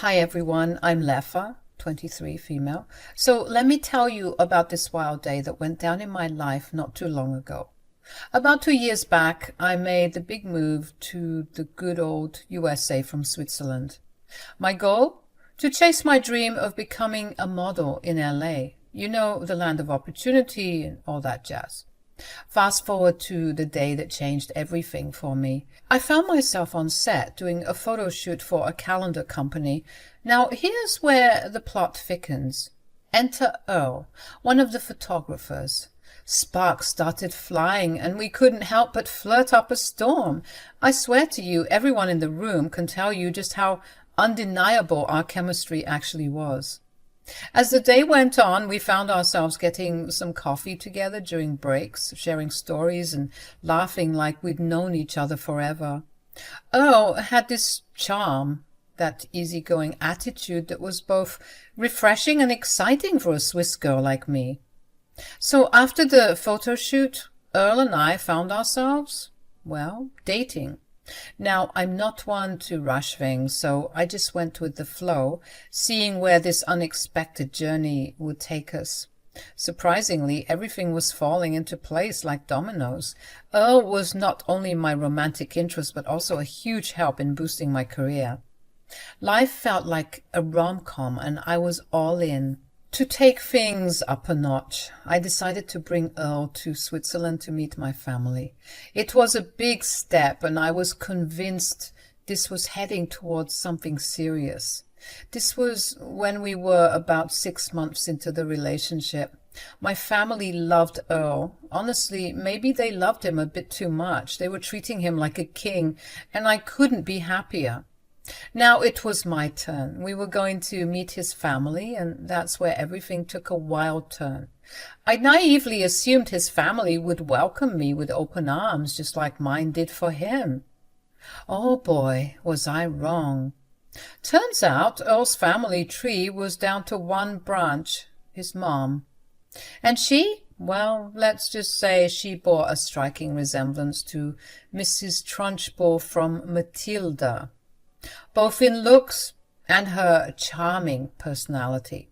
Hi everyone, I'm Lefa, 23, female. So let me tell you about this wild day that went down in my life not too long ago. About 2 years back, I made the big move to the good old USA from Switzerland. My goal? To chase my dream of becoming a model in LA. You know, the land of opportunity and all that jazz. Fast forward to the day that changed everything for me. I found myself on set doing a photo shoot for a calendar company. Now, here's where the plot thickens. Enter Earl, one of the photographers. Sparks started flying, and we couldn't help but flirt up a storm. I swear to you, everyone in the room can tell you just how undeniable our chemistry actually was. As the day went on, we found ourselves getting some coffee together during breaks, sharing stories and laughing like we'd known each other forever. Earl had this charm, that easygoing attitude that was both refreshing and exciting for a Swiss girl like me. So after the photo shoot, Earl and I found ourselves, well, dating. Now, I'm not one to rush things, so I just went with the flow, seeing where this unexpected journey would take us. Surprisingly, everything was falling into place like dominoes. Earl was not only my romantic interest, but also a huge help in boosting my career. Life felt like a rom-com, and I was all in. To take things up a notch, I decided to bring Earl to Switzerland to meet my family. It was a big step, and I was convinced this was heading towards something serious. This was when we were about 6 months into the relationship. My family loved Earl. Honestly, maybe they loved him a bit too much. They were treating him like a king, and I couldn't be happier. Now it was my turn. We were going to meet his family, and that's where everything took a wild turn. I naively assumed his family would welcome me with open arms, just like mine did for him. Oh boy, was I wrong. Turns out Earl's family tree was down to one branch, his mom. And she? Well, let's just say she bore a striking resemblance to Mrs. Trunchbull from Matilda, both in looks and her charming personality.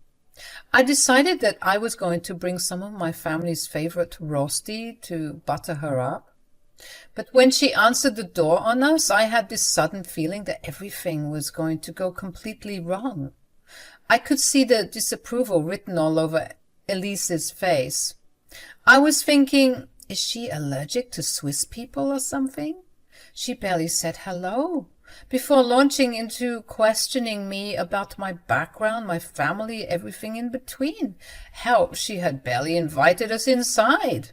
I decided that I was going to bring some of my family's favorite roasty to butter her up. But when she answered the door on us, I had this sudden feeling that everything was going to go completely wrong. I could see the disapproval written all over Elise's face. I was thinking, is she allergic to Swiss people or something? She barely said hello before launching into questioning me about my background, my family, everything in between. Hell, she had barely invited us inside.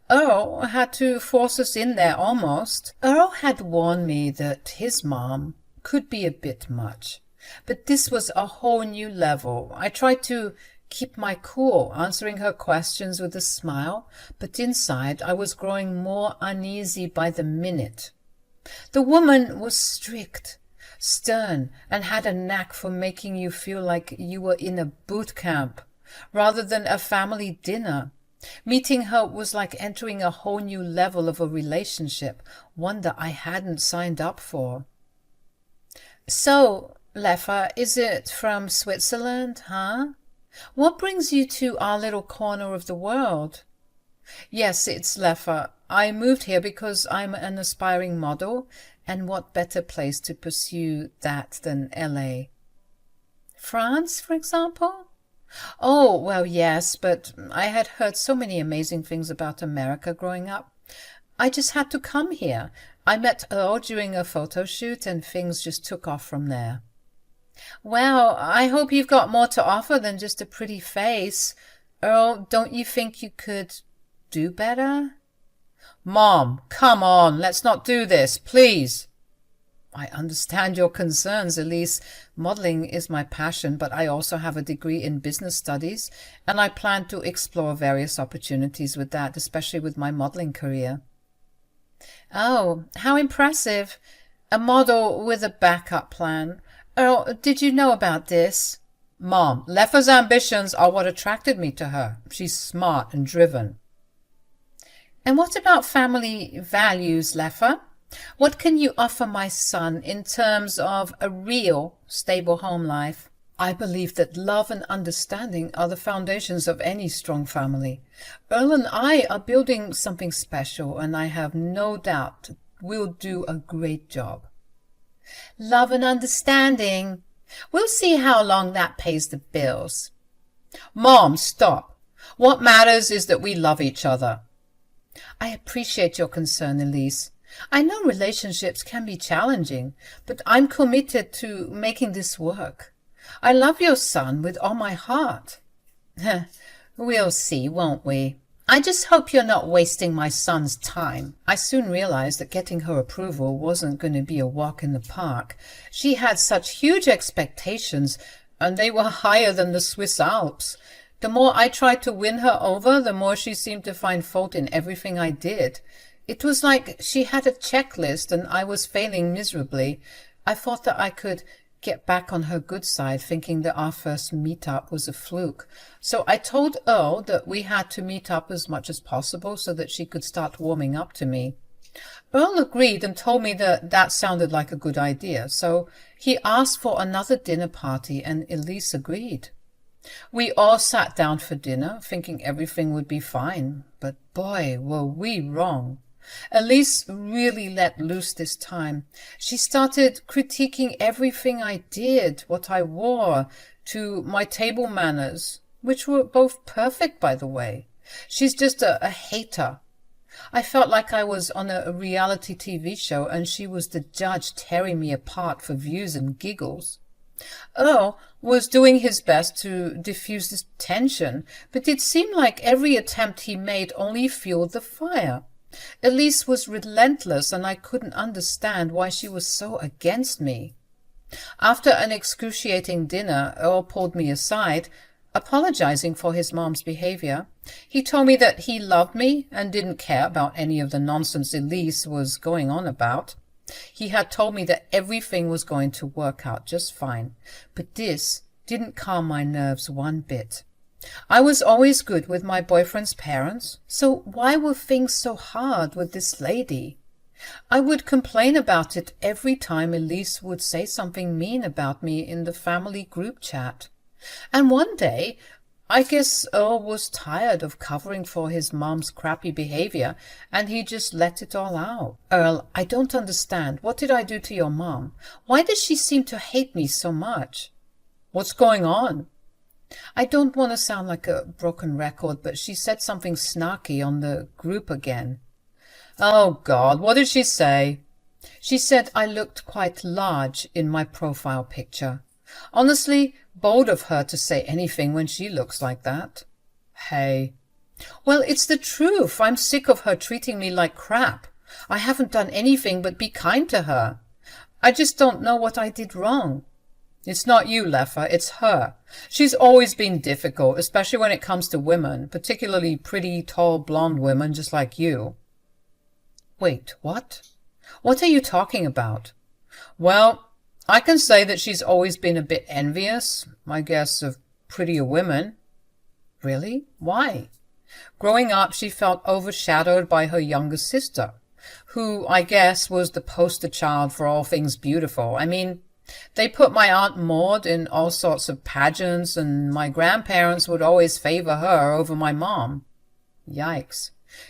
Earl had to force us in there almost. Earl had warned me that his mom could be a bit much, but this was a whole new level. I tried to keep my cool, answering her questions with a smile, but inside I was growing more uneasy by the minute. The woman was strict, stern, and had a knack for making you feel like you were in a boot camp rather than a family dinner. Meeting her was like entering a whole new level of a relationship, one that I hadn't signed up for. So, Lefa, is it from Switzerland, huh? What brings you to our little corner of the world? Yes, it's Lefa. I moved here because I'm an aspiring model, and what better place to pursue that than LA? France, for example? Oh, well, yes, but I had heard so many amazing things about America growing up. I just had to come here. I met Earl during a photo shoot, and things just took off from there. Well, I hope you've got more to offer than just a pretty face. Earl, don't you think you could do better? Mom, come on, let's not do this, please. I understand your concerns, Elise. Modeling is my passion, but I also have a degree in business studies, and I plan to explore various opportunities with that, especially with my modeling career. Oh, how impressive. A model with a backup plan. Earl, did you know about this? Mom, Lefa's ambitions are what attracted me to her. She's smart and driven. And what about family values, Lefa? What can you offer my son in terms of a real, stable home life? I believe that love and understanding are the foundations of any strong family. Earl and I are building something special, and I have no doubt we'll do a great job. Love and understanding. We'll see how long that pays the bills. Mom, stop. What matters is that we love each other. I appreciate your concern, Elise. I know relationships can be challenging, but I'm committed to making this work. I love your son with all my heart. We'll see, won't we? I just hope you're not wasting my son's time. I soon realized that getting her approval wasn't going to be a walk in the park. She had such huge expectations, and they were higher than the Swiss Alps. The more I tried to win her over, the more she seemed to find fault in everything I did. It was like she had a checklist and I was failing miserably. I thought that I could get back on her good side, thinking that our first meet-up was a fluke. So I told Earl that we had to meet up as much as possible so that she could start warming up to me. Earl agreed and told me that that sounded like a good idea, so he asked for another dinner party and Elise agreed. We all sat down for dinner, thinking everything would be fine, but boy, were we wrong. Elise really let loose this time. She started critiquing everything I did, what I wore, to my table manners, which were both perfect, by the way. She's just a hater. I felt like I was on a reality TV show and she was the judge tearing me apart for views and giggles. Earl was doing his best to diffuse this tension, but it seemed like every attempt he made only fueled the fire. Elise was relentless, and I couldn't understand why she was so against me. After an excruciating dinner, Earl pulled me aside, apologizing for his mom's behavior. He told me that he loved me and didn't care about any of the nonsense Elise was going on about. He had told me that everything was going to work out just fine, but this didn't calm my nerves one bit. I was always good with my boyfriend's parents, so why were things so hard with this lady? I would complain about it every time Elise would say something mean about me in the family group chat. And one day, I guess Earl was tired of covering for his mom's crappy behavior, and he just let it all out. Earl, I don't understand. What did I do to your mom? Why does she seem to hate me so much? What's going on? I don't want to sound like a broken record, but she said something snarky on the group again. Oh, God, what did she say? She said I looked quite large in my profile picture. Honestly, bold of her to say anything when she looks like that. Hey. Well, it's the truth. I'm sick of her treating me like crap. I haven't done anything but be kind to her. I just don't know what I did wrong. It's not you, Leffa, it's her. She's always been difficult, especially when it comes to women, particularly pretty, tall, blonde women just like you. Wait, what? What are you talking about? Well, I can say that she's always been a bit envious, I guess, of prettier women. Really? Why? Growing up, she felt overshadowed by her younger sister, who, I guess, was the poster child for all things beautiful. I mean, they put my Aunt Maud in all sorts of pageants, and my grandparents would always favor her over my mom. Yikes.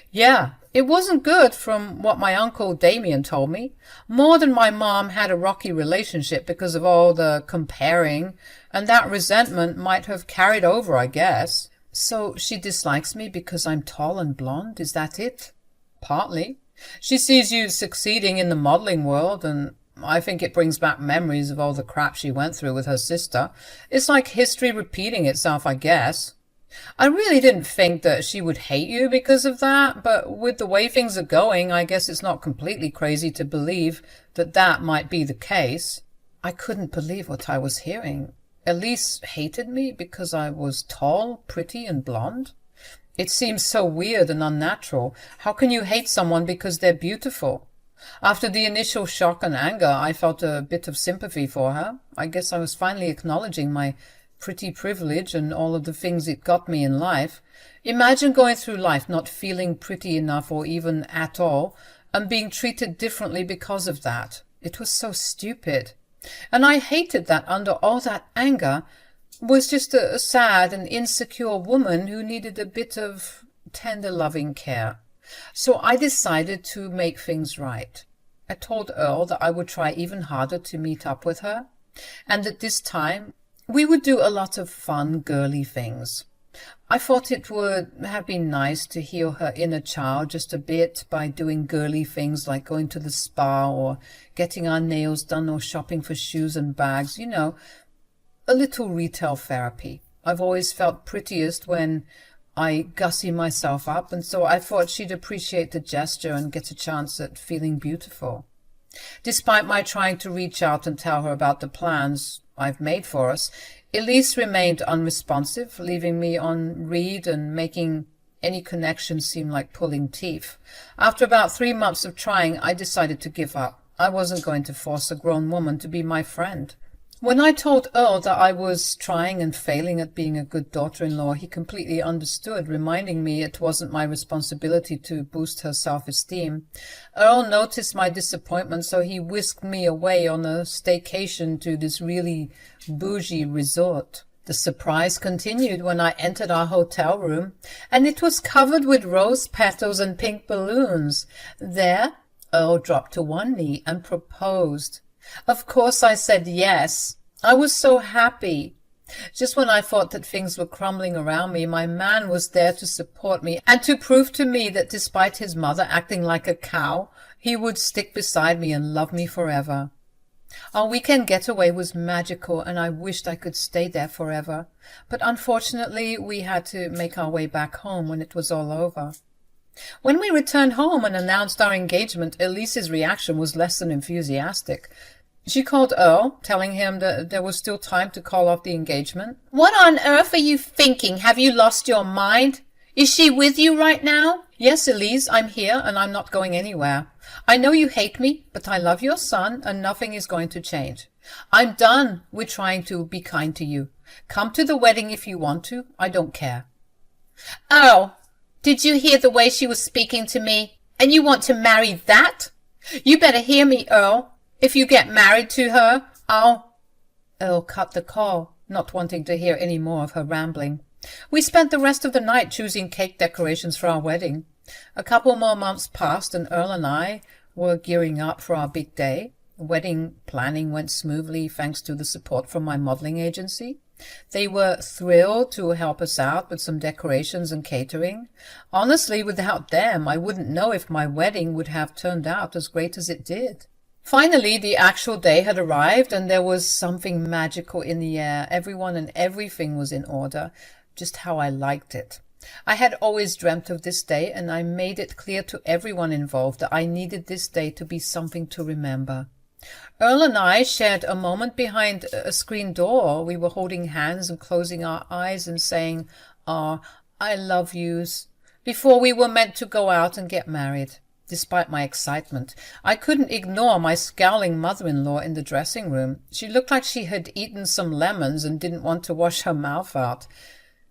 Yeah, it wasn't good from what my Uncle Damien told me. Maud and my mom had a rocky relationship because of all the comparing, and that resentment might have carried over, I guess. So she dislikes me because I'm tall and blonde, is that it? Partly. She sees you succeeding in the modeling world, and I think it brings back memories of all the crap she went through with her sister. It's like history repeating itself, I guess. I really didn't think that she would hate you because of that, but with the way things are going, I guess it's not completely crazy to believe that that might be the case. I couldn't believe what I was hearing. Elise hated me because I was tall, pretty, and blonde? It seems so weird and unnatural. How can you hate someone because they're beautiful? After the initial shock and anger, I felt a bit of sympathy for her. I guess I was finally acknowledging my pretty privilege and all of the things it got me in life. Imagine going through life not feeling pretty enough or even at all, and being treated differently because of that. It was so stupid. And I hated that under all that anger was just a sad and insecure woman who needed a bit of tender loving care. So I decided to make things right. I told Earl that I would try even harder to meet up with her, and that this time we would do a lot of fun, girly things. I thought it would have been nice to heal her inner child just a bit by doing girly things like going to the spa or getting our nails done or shopping for shoes and bags, a little retail therapy. I've always felt prettiest when I gussy myself up, and so I thought she'd appreciate the gesture and get a chance at feeling beautiful. Despite my trying to reach out and tell her about the plans I've made for us, Elise remained unresponsive, leaving me on read and making any connection seem like pulling teeth. After about 3 months of trying, I decided to give up. I wasn't going to force a grown woman to be my friend. When I told Earl that I was trying and failing at being a good daughter-in-law, he completely understood, reminding me it wasn't my responsibility to boost her self-esteem. Earl noticed my disappointment, so he whisked me away on a staycation to this really bougie resort. The surprise continued when I entered our hotel room, and it was covered with rose petals and pink balloons. There, Earl dropped to one knee and proposed. Of course I said yes. I was so happy. Just when I thought that things were crumbling around me, my man was there to support me and to prove to me that despite his mother acting like a cow, he would stick beside me and love me forever. Our weekend getaway was magical, and I wished I could stay there forever. But unfortunately, we had to make our way back home when it was all over. When we returned home and announced our engagement, Elise's reaction was less than enthusiastic. She called Earl, telling him that there was still time to call off the engagement. "What on earth are you thinking? Have you lost your mind? Is she with you right now?" "Yes, Elise, I'm here and I'm not going anywhere. I know you hate me, but I love your son and nothing is going to change. I'm done with trying to be kind to you. Come to the wedding if you want to. I don't care." "Oh, did you hear the way she was speaking to me? And you want to marry that? You better hear me, Earl. If you get married to her, Earl cut the call, not wanting to hear any more of her rambling. We spent the rest of the night choosing cake decorations for our wedding. A couple more months passed, and Earl and I were gearing up for our big day. Wedding planning went smoothly thanks to the support from my modeling agency. They were thrilled to help us out with some decorations and catering. Honestly, without them, I wouldn't know if my wedding would have turned out as great as it did. Finally, the actual day had arrived, and there was something magical in the air. Everyone and everything was in order, just how I liked it. I had always dreamt of this day, and I made it clear to everyone involved that I needed this day to be something to remember. Earl and I shared a moment behind a screen door. We were holding hands and closing our eyes and saying, "Ah, I love yous," before we were meant to go out and get married. Despite my excitement, I couldn't ignore my scowling mother-in-law in the dressing room. She looked like she had eaten some lemons and didn't want to wash her mouth out.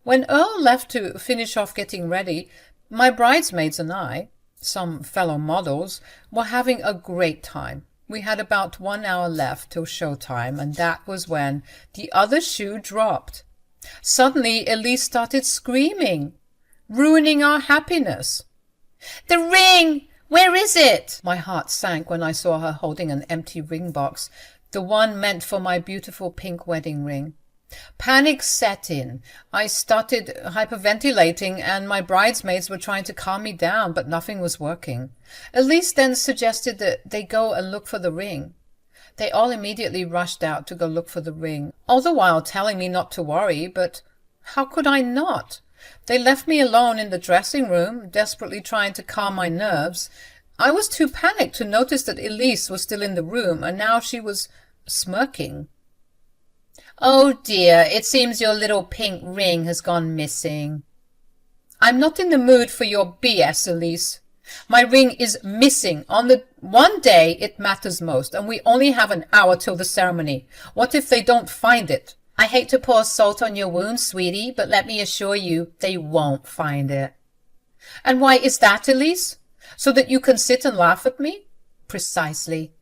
When Earl left to finish off getting ready, my bridesmaids and I, some fellow models, were having a great time. We had about 1 hour left till showtime, and that was when the other shoe dropped. Suddenly, Elise started screaming, ruining our happiness. "The ring! Where is it?" My heart sank when I saw her holding an empty ring box, the one meant for my beautiful pink wedding ring. Panic set in. I started hyperventilating, and my bridesmaids were trying to calm me down, but nothing was working. Elise then suggested that they go and look for the ring. They all immediately rushed out to go look for the ring, all the while telling me not to worry, but how could I not? They left me alone in the dressing room, desperately trying to calm my nerves. I was too panicked to notice that Elise was still in the room, and now she was smirking. "Oh dear, it seems your little pink ring has gone missing." "I'm not in the mood for your BS, Elise. My ring is missing on the one day it matters most, and we only have an hour till the ceremony. What if they don't find it?" "I hate to pour salt on your wound, sweetie, but let me assure you, they won't find it." "And why is that, Elise?" So that you can sit and laugh at me? Precisely.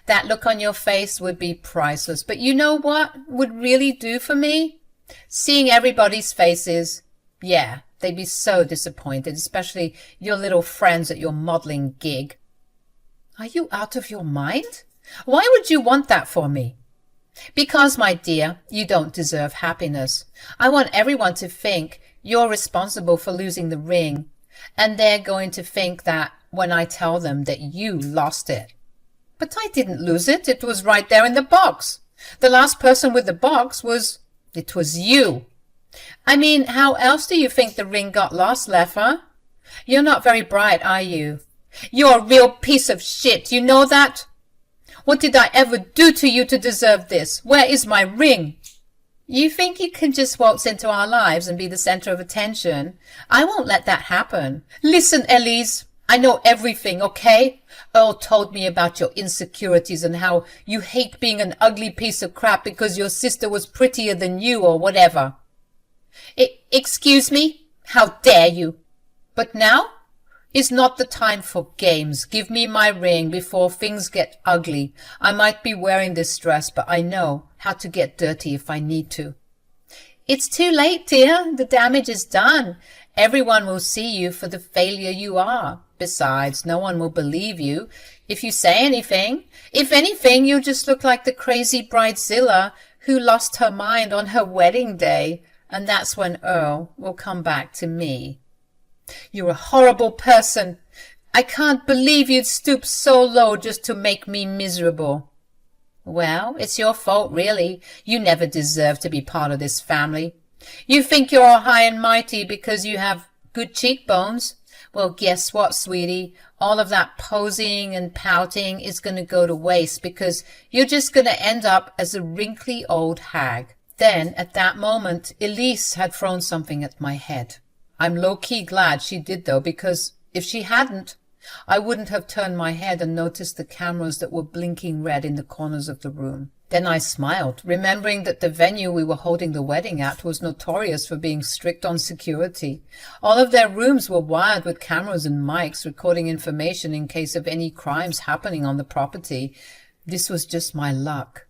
That look on your face would be priceless. But you know what would really do for me? Seeing everybody's faces. Yeah, they'd be so disappointed, especially your little friends at your modeling gig. Are you out of your mind? Why would you want that for me? Because, my dear, you don't deserve happiness. I want everyone to think you're responsible for losing the ring, and they're going to think that when I tell them that you lost it. But I didn't lose it. It was right there in the box. The last person with the box it was you. I mean, how else do you think the ring got lost, Leffa? You're not very bright, are you? You're a real piece of shit, you know that? What did I ever do to you to deserve this? Where is my ring? You think you can just waltz into our lives and be the center of attention? I won't let that happen. Listen, Elise, I know everything, okay? Earl told me about your insecurities and how you hate being an ugly piece of crap because your sister was prettier than you or whatever. Excuse me? How dare you? But now is not the time for games. Give me my ring before things get ugly. I might be wearing this dress, but I know how to get dirty if I need to. It's too late, dear. The damage is done. Everyone will see you for the failure you are. Besides, no one will believe you if you say anything. If anything, you'll just look like the crazy bridezilla who lost her mind on her wedding day, and that's when Earl will come back to me. You're a horrible person. I can't believe you'd stoop so low just to make me miserable. Well, it's your fault, really. You never deserved to be part of this family. You think you're all high and mighty because you have good cheekbones. Well, guess what, sweetie? All of that posing and pouting is going to go to waste because you're just going to end up as a wrinkly old hag. Then, at that moment, Elise had thrown something at my head. I'm low-key glad she did, though, because if she hadn't, I wouldn't have turned my head and noticed the cameras that were blinking red in the corners of the room. Then I smiled, remembering that the venue we were holding the wedding at was notorious for being strict on security. All of their rooms were wired with cameras and mics recording information in case of any crimes happening on the property. This was just my luck.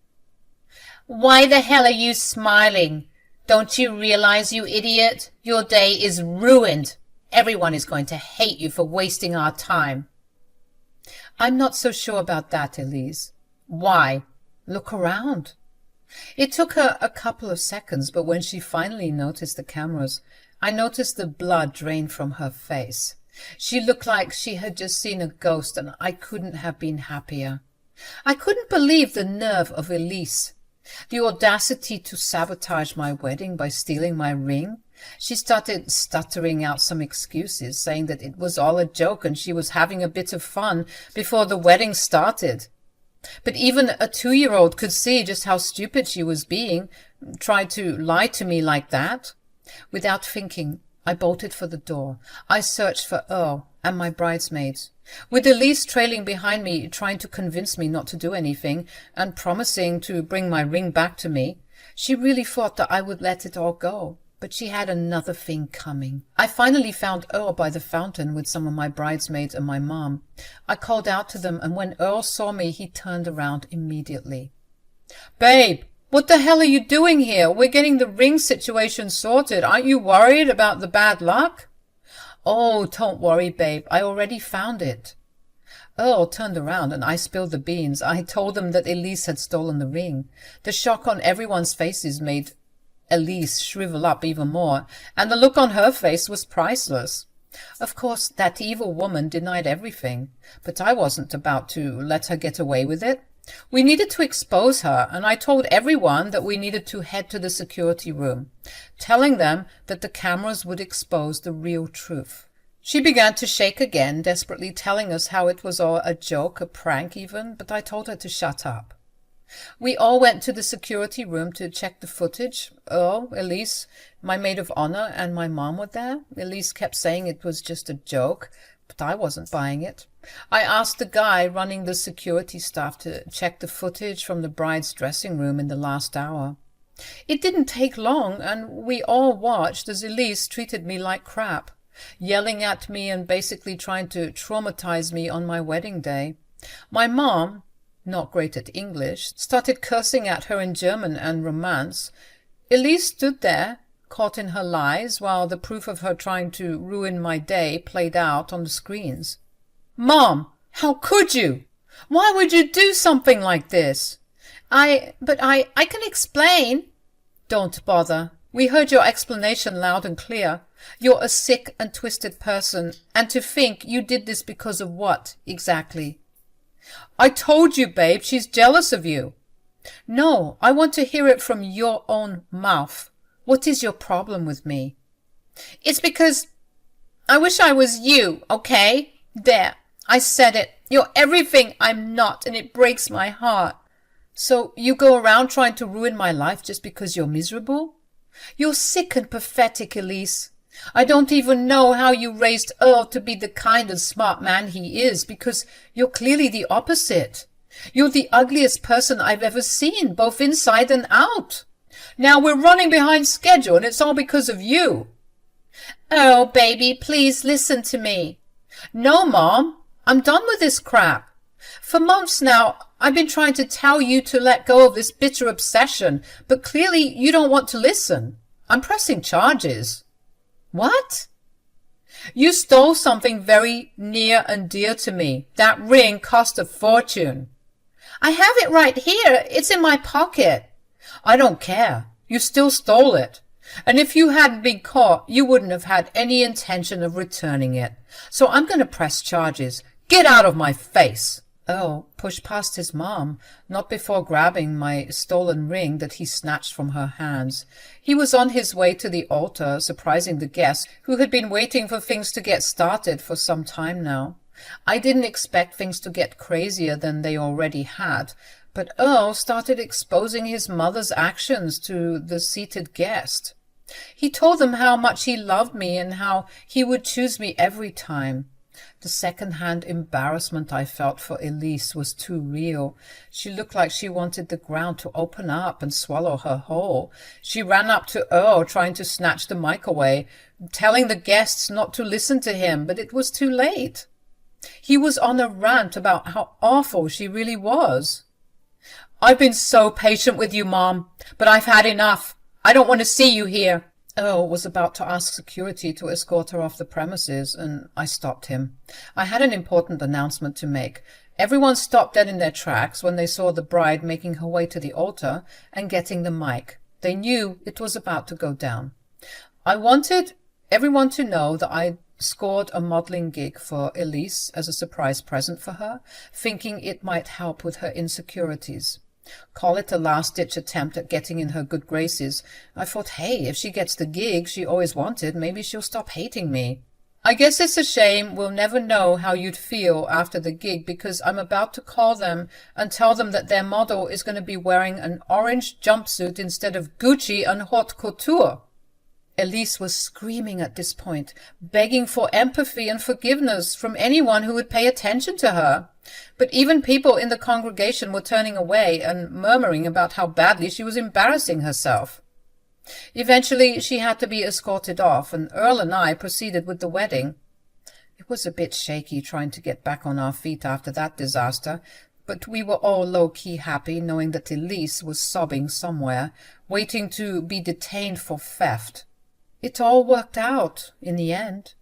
Why the hell are you smiling? Don't you realize, you idiot? Your day is ruined. Everyone is going to hate you for wasting our time. I'm not so sure about that, Elise. Why? Look around. It took her a couple of seconds, but when she finally noticed the cameras, I noticed the blood drain from her face. She looked like she had just seen a ghost, and I couldn't have been happier. I couldn't believe the nerve of Elise. The audacity to sabotage my wedding by stealing my ring. She started stuttering out some excuses, saying that it was all a joke and she was having a bit of fun before the wedding started. But even a 2-year-old could see just how stupid she was being, tried to lie to me like that. Without thinking, I bolted for the door. I searched for Earl and my bridesmaids, with Elise trailing behind me, trying to convince me not to do anything and promising to bring my ring back to me. She really thought that I would let it all go, but she had another thing coming. I finally found Earl by the fountain with some of my bridesmaids and my mom. I called out to them, and when Earl saw me, he turned around immediately. "Babe, what the hell are you doing here? We're getting the ring situation sorted. Aren't you worried about the bad luck?" "Oh, don't worry, babe. I already found it." Earl turned around and I spilled the beans. I told him that Elise had stolen the ring. The shock on everyone's faces made Elise shrivel up even more, and the look on her face was priceless. Of course, that evil woman denied everything, but I wasn't about to let her get away with it. We needed to expose her, and I told everyone that we needed to head to the security room, telling them that the cameras would expose the real truth. She began to shake again, desperately telling us how it was all a joke, a prank even, but I told her to shut up. We all went to the security room to check the footage. Earl, Elise, my maid of honor, and my mom were there. Elise kept saying it was just a joke, but I wasn't buying it. I asked the guy running the security staff to check the footage from the bride's dressing room in the last hour. It didn't take long, and we all watched as Elise treated me like crap. yelling at me and basically trying to traumatize me on my wedding day. My mom, not great at English, started cursing at her in German and Romance. Elise stood there, caught in her lies, while the proof of her trying to ruin my day played out on the screens. "Mom, how could you? Why would you do something like this?" But I can explain." "Don't bother. We heard your explanation loud and clear. You're a sick and twisted person, and to think you did this because of what, exactly?" "I told you, babe, she's jealous of you." "No, I want to hear it from your own mouth. What is your problem with me?" "It's because I wish I was you, okay? There, I said it. You're everything I'm not, and it breaks my heart." "So you go around trying to ruin my life just because you're miserable? You're sick and pathetic, Elise. I don't even know how you raised Earl to be the kind and smart man he is, because you're clearly the opposite. You're the ugliest person I've ever seen, both inside and out. Now we're running behind schedule, and it's all because of you." "Oh, baby, please listen to me." "No, Mom, I'm done with this crap. For months now, I've been trying to tell you to let go of this bitter obsession, but clearly you don't want to listen. I'm pressing charges." "What?" "You stole something very near and dear to me. That ring cost a fortune." "I have it right here. It's in my pocket." "I don't care. You still stole it. And if you hadn't been caught, you wouldn't have had any intention of returning it. So I'm going to press charges. Get out of my face." Earl pushed past his mom, not before grabbing my stolen ring that he snatched from her hands. He was on his way to the altar, surprising the guests, who had been waiting for things to get started for some time now. I didn't expect things to get crazier than they already had, but Earl started exposing his mother's actions to the seated guest. He told them how much he loved me and how he would choose me every time. The second-hand embarrassment I felt for Elise was too real. She looked like she wanted the ground to open up and swallow her whole. She ran up to Earl, trying to snatch the mic away, telling the guests not to listen to him, but it was too late. He was on a rant about how awful she really was. "I've been so patient with you, Mom, but I've had enough. I don't want to see you here." Earl was about to ask security to escort her off the premises, and I stopped him. I had an important announcement to make. Everyone stopped dead in their tracks when they saw the bride making her way to the altar and getting the mic. They knew it was about to go down. I wanted everyone to know that I scored a modeling gig for Elise as a surprise present for her, thinking it might help with her insecurities. Call it a last-ditch attempt at getting in her good graces. I thought, hey, if she gets the gig she always wanted, maybe she'll stop hating me. I guess it's a shame we'll never know how you'd feel after the gig, because I'm about to call them and tell them that their model is going to be wearing an orange jumpsuit instead of Gucci and haute couture. Elise was screaming at this point, begging for empathy and forgiveness from anyone who would pay attention to her. But even people in the congregation were turning away and murmuring about how badly she was embarrassing herself. Eventually she had to be escorted off, and Earl and I proceeded with the wedding. It was a bit shaky trying to get back on our feet after that disaster, but we were all low-key happy knowing that Elise was sobbing somewhere, waiting to be detained for theft. It all worked out in the end.